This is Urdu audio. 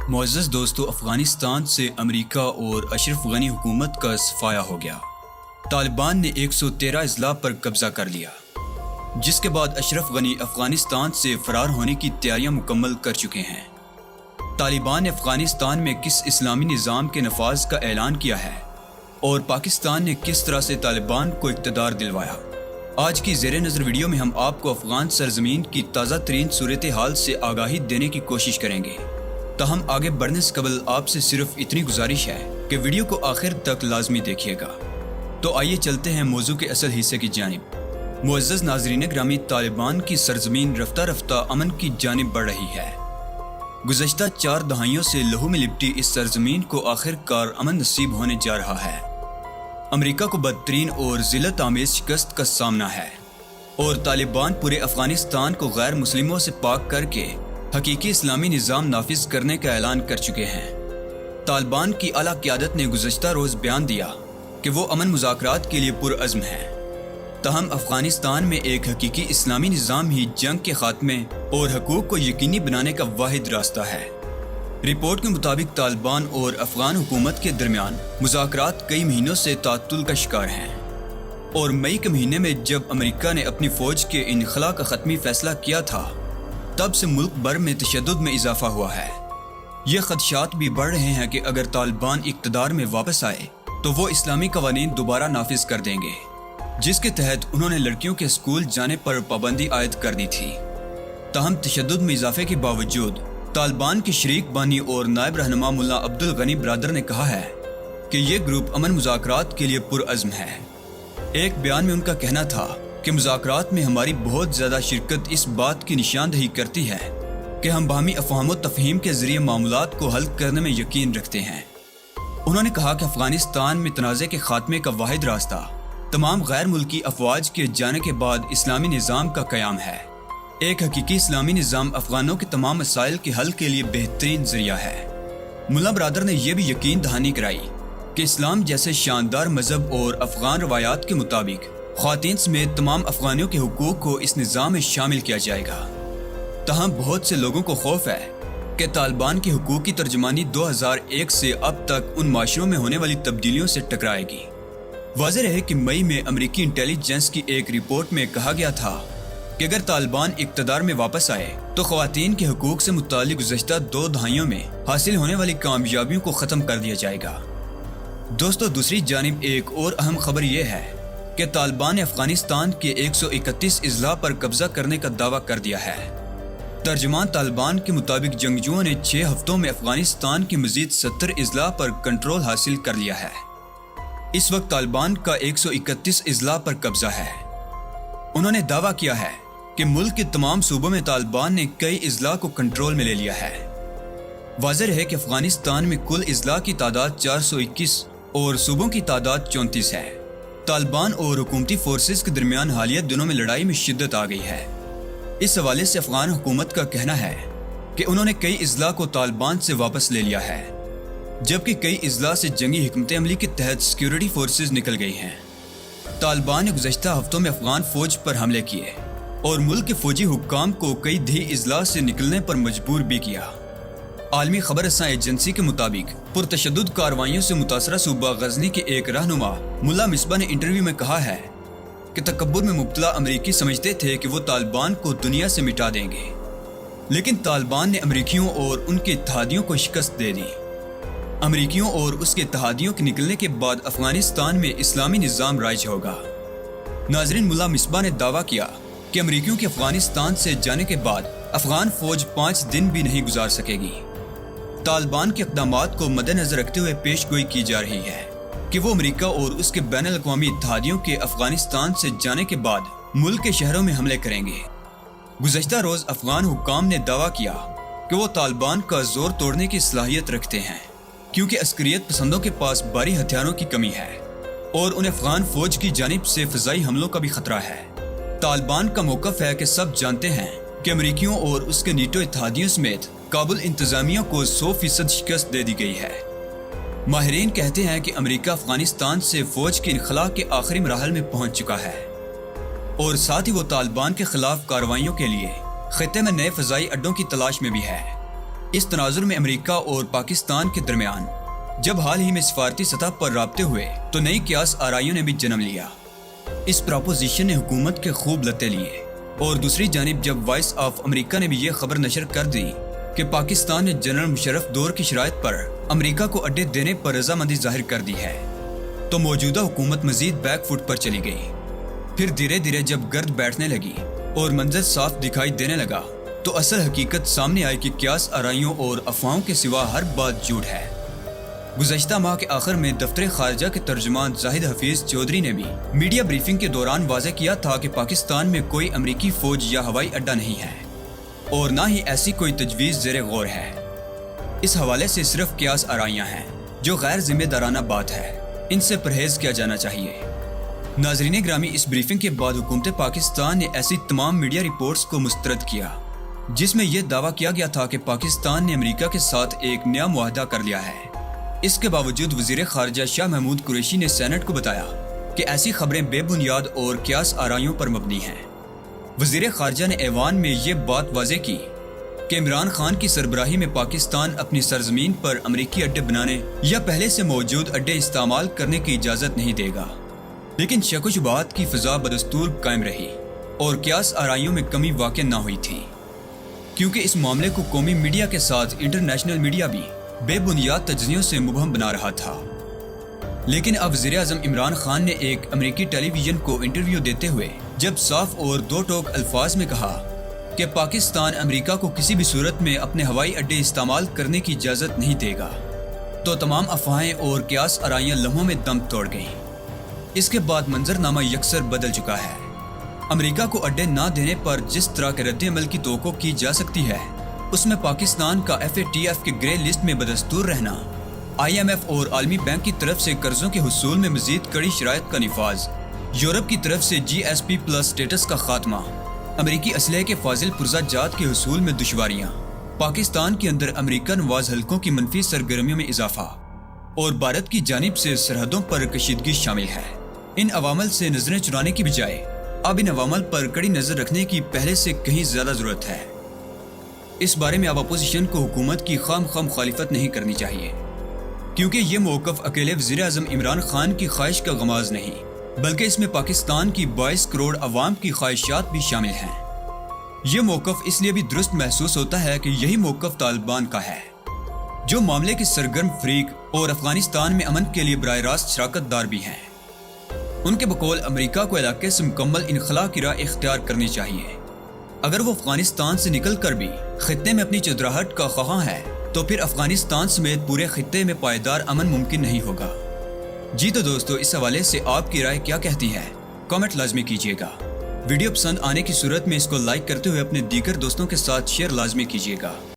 معزز دوستو، افغانستان سے امریکہ اور اشرف غنی حکومت کا صفایا ہو گیا۔ طالبان نے 113 اضلاع پر قبضہ کر لیا، جس کے بعد اشرف غنی افغانستان سے فرار ہونے کی تیاریاں مکمل کر چکے ہیں۔ طالبان نے افغانستان میں کس اسلامی نظام کے نفاذ کا اعلان کیا ہے اور پاکستان نے کس طرح سے طالبان کو اقتدار دلوایا؟ آج کی زیر نظر ویڈیو میں ہم آپ کو افغان سرزمین کی تازہ ترین صورتحال سے آگاہی دینے کی کوشش کریں گے۔ تاہم آگے بڑھنے سے قبل آپ سے صرف اتنی گزارش ہے کہ ویڈیو کو آخر تک لازمی دیکھیے گا۔ تو آئیے چلتے ہیں موضوع کے اصل حصے کی جانب۔ معزز ناظرین گرامی، طالبان کی سرزمین رفتہ رفتہ امن کی جانب بڑھ رہی ہے۔ گزشتہ 4 دہائیوں سے لہو میں لپٹی اس سرزمین کو آخر کار امن نصیب ہونے جا رہا ہے۔ امریکہ کو بدترین اور ذلت آمیز شکست کا سامنا ہے اور طالبان پورے افغانستان کو غیر مسلموں سے پاک کر کے حقیقی اسلامی نظام نافذ کرنے کا اعلان کر چکے ہیں۔ طالبان کی اعلیٰ قیادت نے گزشتہ روز بیان دیا کہ وہ امن مذاکرات کے لیے پرعزم ہیں، تاہم افغانستان میں ایک حقیقی اسلامی نظام ہی جنگ کے خاتمے اور حقوق کو یقینی بنانے کا واحد راستہ ہے۔ رپورٹ کے مطابق طالبان اور افغان حکومت کے درمیان مذاکرات کئی مہینوں سے تعطل کا شکار ہیں، اور مئی کے مہینے میں جب امریکہ نے اپنی فوج کے انخلاء کا حتمی فیصلہ کیا تھا، تب سے ملک بھر میں تشدد میں اضافہ ہوا ہے۔ یہ خدشات بھی بڑھ رہے ہیں کہ اگر طالبان اقتدار میں واپس آئے تو وہ اسلامی قوانین دوبارہ نافذ کر دیں گے، جس کے تحت انہوں نے لڑکیوں کے اسکول جانے پر پابندی عائد کر دی تھی۔ تاہم تشدد میں اضافے کے باوجود طالبان کے شریک بانی اور نائب رہنما ملا عبدالغنی برادر نے کہا ہے کہ یہ گروپ امن مذاکرات کے لیے پرعزم ہے۔ ایک بیان میں ان کا کہنا تھا کہ مذاکرات میں ہماری بہت زیادہ شرکت اس بات کی نشاندہی کرتی ہے کہ ہم باہمی افہام و تفہیم کے ذریعے معاملات کو حل کرنے میں یقین رکھتے ہیں۔ انہوں نے کہا کہ افغانستان میں تنازع کے خاتمے کا واحد راستہ تمام غیر ملکی افواج کے جانے کے بعد اسلامی نظام کا قیام ہے۔ ایک حقیقی اسلامی نظام افغانوں کے تمام مسائل کے حل کے لیے بہترین ذریعہ ہے۔ ملا برادر نے یہ بھی یقین دہانی کرائی کہ اسلام جیسے شاندار مذہب اور افغان روایات کے مطابق خواتین سمیت تمام افغانیوں کے حقوق کو اس نظام میں شامل کیا جائے گا۔ تاہم بہت سے لوگوں کو خوف ہے کہ طالبان کی حقوق کی ترجمانی 2001 سے اب تک ان معاشروں میں ہونے والی تبدیلیوں سے ٹکرائے گی۔ واضح رہے کہ مئی میں امریکی انٹیلی جنس کی ایک رپورٹ میں کہا گیا تھا کہ اگر طالبان اقتدار میں واپس آئے تو خواتین کے حقوق سے متعلق گزشتہ 2 دہائیوں میں حاصل ہونے والی کامیابیوں کو ختم کر دیا جائے گا۔ دوستو، دوسری جانب ایک اور اہم خبر یہ ہے کہ طالبان نے افغانستان کے 131 اضلاع پر قبضہ کرنے کا دعویٰ کر دیا ہے۔ ترجمان طالبان کے مطابق جنگجوؤں نے 6 ہفتوں میں افغانستان کی مزید 70 اضلاع پر کنٹرول حاصل کر لیا ہے۔ اس وقت طالبان کا 131 اضلاع پر قبضہ ہے۔ انہوں نے دعویٰ کیا ہے کہ ملک کے تمام صوبوں میں طالبان نے کئی اضلاع کو کنٹرول میں لے لیا ہے۔ واضح رہے کہ افغانستان میں کل اضلاع کی تعداد 421 اور صوبوں کی تعداد 34 ہے۔ طالبان اور حکومتی فورسز کے درمیان حالیہ دنوں میں لڑائی میں شدت آ گئی ہے۔ اس حوالے سے افغان حکومت کا کہنا ہے کہ انہوں نے کئی اضلاع کو طالبان سے واپس لے لیا ہے، جبکہ کئی اضلاع سے جنگی حکمت عملی کے تحت سیکیورٹی فورسز نکل گئی ہیں۔ طالبان نے گزشتہ ہفتوں میں افغان فوج پر حملے کیے اور ملک کے فوجی حکام کو کئی دیہی اضلاع سے نکلنے پر مجبور بھی کیا۔ عالمی خبر رساں ایجنسی کے مطابق پرتشدد کارروائیوں سے متاثرہ صوبہ غزنی کے ایک رہنما ملا مصباح نے انٹرویو میں کہا ہے کہ تکبر میں مبتلا امریکی سمجھتے تھے کہ وہ طالبان کو دنیا سے مٹا دیں گے، لیکن طالبان نے امریکیوں اور ان کے اتحادیوں کو شکست دے دی۔ امریکیوں اور اس کے اتحادیوں کے نکلنے کے بعد افغانستان میں اسلامی نظام رائج ہوگا۔ ناظرین، ملا مصباح نے دعویٰ کیا کہ امریکیوں کے افغانستان سے جانے کے بعد افغان فوج 5 دن بھی نہیں گزار سکے گی۔ طالبان کے اقدامات کو مد نظر رکھتے ہوئے پیش گوئی کی جا رہی ہے کہ وہ امریکہ اور اس کے بین الاقوامی اتحادیوں کے افغانستان سے جانے کے بعد ملک کے شہروں میں حملے کریں گے۔ گزشتہ روز افغان حکام نے دعویٰ کیا کہ وہ طالبان کا زور توڑنے کی صلاحیت رکھتے ہیں، کیونکہ عسکریت پسندوں کے پاس بھاری ہتھیاروں کی کمی ہے اور انہیں افغان فوج کی جانب سے فضائی حملوں کا بھی خطرہ ہے۔ طالبان کا موقف ہے کہ سب جانتے ہیں کہ امریکیوں اور اس کے نیٹو اتحادیوں سمیت کابل انتظامیہ کو 100% شکست دے دی گئی ہے۔ ماہرین کہتے ہیں کہ امریکہ افغانستان سے فوج کے انخلاء کے آخری مراحل میں پہنچ چکا ہے اور ساتھ ہی وہ طالبان کے خلاف کارروائیوں کے لیے خطے میں نئے فضائی اڈوں کی تلاش میں بھی ہے۔ اس تناظر میں امریکہ اور پاکستان کے درمیان جب حال ہی میں سفارتی سطح پر رابطے ہوئے تو نئی قیاس آرائیوں نے بھی جنم لیا۔ اس پراپوزیشن نے حکومت کے خوب لتے لیے، اور دوسری جانب جب وائس آف امریکہ نے بھی یہ خبر نشر کر دی کہ پاکستان نے جنرل مشرف دور کی شرائط پر امریکہ کو اڈے دینے پر رضامندی ظاہر کر دی ہے، تو موجودہ حکومت مزید بیک فٹ پر چلی گئی۔ پھر دھیرے دھیرے جب گرد بیٹھنے لگی اور منظر صاف دکھائی دینے لگا تو اصل حقیقت سامنے آئی کہ قیاس آرائیوں اور افواہوں کے سوا ہر بات جھوٹ ہے۔ گزشتہ ماہ کے آخر میں دفتر خارجہ کے ترجمان زاہد حفیظ چودھری نے بھی میڈیا بریفنگ کے دوران واضح کیا تھا کہ پاکستان میں کوئی امریکی فوج یا ہوائی اڈہ نہیں ہے اور نہ ہی ایسی کوئی تجویز زیر غور ہے۔ اس حوالے سے صرف قیاس آرائیاں ہیں جو غیر ذمہ دارانہ بات ہے، ان سے پرہیز کیا جانا چاہیے۔ ناظرین گرامی، اس بریفنگ کے بعد حکومت پاکستان نے ایسی تمام میڈیا رپورٹس کو مسترد کیا جس میں یہ دعویٰ کیا گیا تھا کہ پاکستان نے امریکہ کے ساتھ ایک نیا معاہدہ کر لیا ہے۔ اس کے باوجود وزیر خارجہ شاہ محمود قریشی نے سینٹ کو بتایا کہ ایسی خبریں بے بنیاد اور قیاس آرائیوں پر مبنی ہیں۔ وزیر خارجہ نے ایوان میں یہ بات واضح کی کہ عمران خان کی سربراہی میں پاکستان اپنی سرزمین پر امریکی اڈے بنانے یا پہلے سے موجود اڈے استعمال کرنے کی اجازت نہیں دے گا، لیکن شک و شبہات کی فضا بدستور قائم رہی اور قیاس آرائیوں میں کمی واقع نہ ہوئی تھی، کیونکہ اس معاملے کو قومی میڈیا کے ساتھ انٹرنیشنل میڈیا بھی بے بنیاد تجزیوں سے مبہم بنا رہا تھا۔ لیکن اب وزیر اعظم عمران خان نے ایک امریکی ٹیلی ویژن کو انٹرویو دیتے ہوئے جب صاف اور دو ٹوک الفاظ میں کہا کہ پاکستان امریکہ کو کسی بھی صورت میں اپنے ہوائی اڈے استعمال کرنے کی اجازت نہیں دے گا، تو تمام افواہیں اور قیاس آرائیاں لمحوں میں دم توڑ گئیں۔ اس کے بعد منظرنامہ یکسر بدل چکا ہے۔ امریکہ کو اڈے نہ دینے پر جس طرح کے رد عمل کی توقع کی جا سکتی ہے، اس میں پاکستان کا FATF کے گرے لسٹ میں بدستور رہنا، IMF اور عالمی بینک کی طرف سے قرضوں کے حصول میں مزید کڑی شرائط کا نفاذ، یورپ کی طرف سے GSP+ سٹیٹس کا خاتمہ، امریکی اسلحے کے فاضل پرزہ جات کے حصول میں دشواریاں، پاکستان کے اندر امریکہ نواز حلقوں کی منفی سرگرمیوں میں اضافہ اور بھارت کی جانب سے سرحدوں پر کشیدگی شامل ہے۔ ان عوامل سے نظریں چرانے کی بجائے اب ان عوامل پر کڑی نظر رکھنے کی پہلے سے کہیں زیادہ ضرورت ہے۔ اس بارے میں اب اپوزیشن کو حکومت کی خام مخالفت نہیں کرنی چاہیے، کیونکہ یہ موقف اکیلے وزیر اعظم عمران خان کی خواہش کا غماز نہیں، بلکہ اس میں پاکستان کی 22 کروڑ عوام کی خواہشات بھی شامل ہیں۔ یہ موقف اس لیے بھی درست محسوس ہوتا ہے کہ یہی موقف طالبان کا ہے، جو معاملے کے سرگرم فریق اور افغانستان میں امن کے لیے براہ راست شراکت دار بھی ہیں۔ ان کے بقول امریکہ کو علاقے سے مکمل انخلاء کی راہ اختیار کرنی چاہیے۔ اگر وہ افغانستان سے نکل کر بھی خطے میں اپنی چودراہٹ کا خواہاں ہے تو پھر افغانستان سمیت پورے خطے میں پائیدار امن ممکن نہیں ہوگا۔ جی تو دوستو، اس حوالے سے آپ کی رائے کیا کہتی ہے؟ کامنٹ لازمی کیجیے گا۔ ویڈیو پسند آنے کی صورت میں اس کو لائک کرتے ہوئے اپنے دیگر دوستوں کے ساتھ شیئر لازمی کیجیے گا۔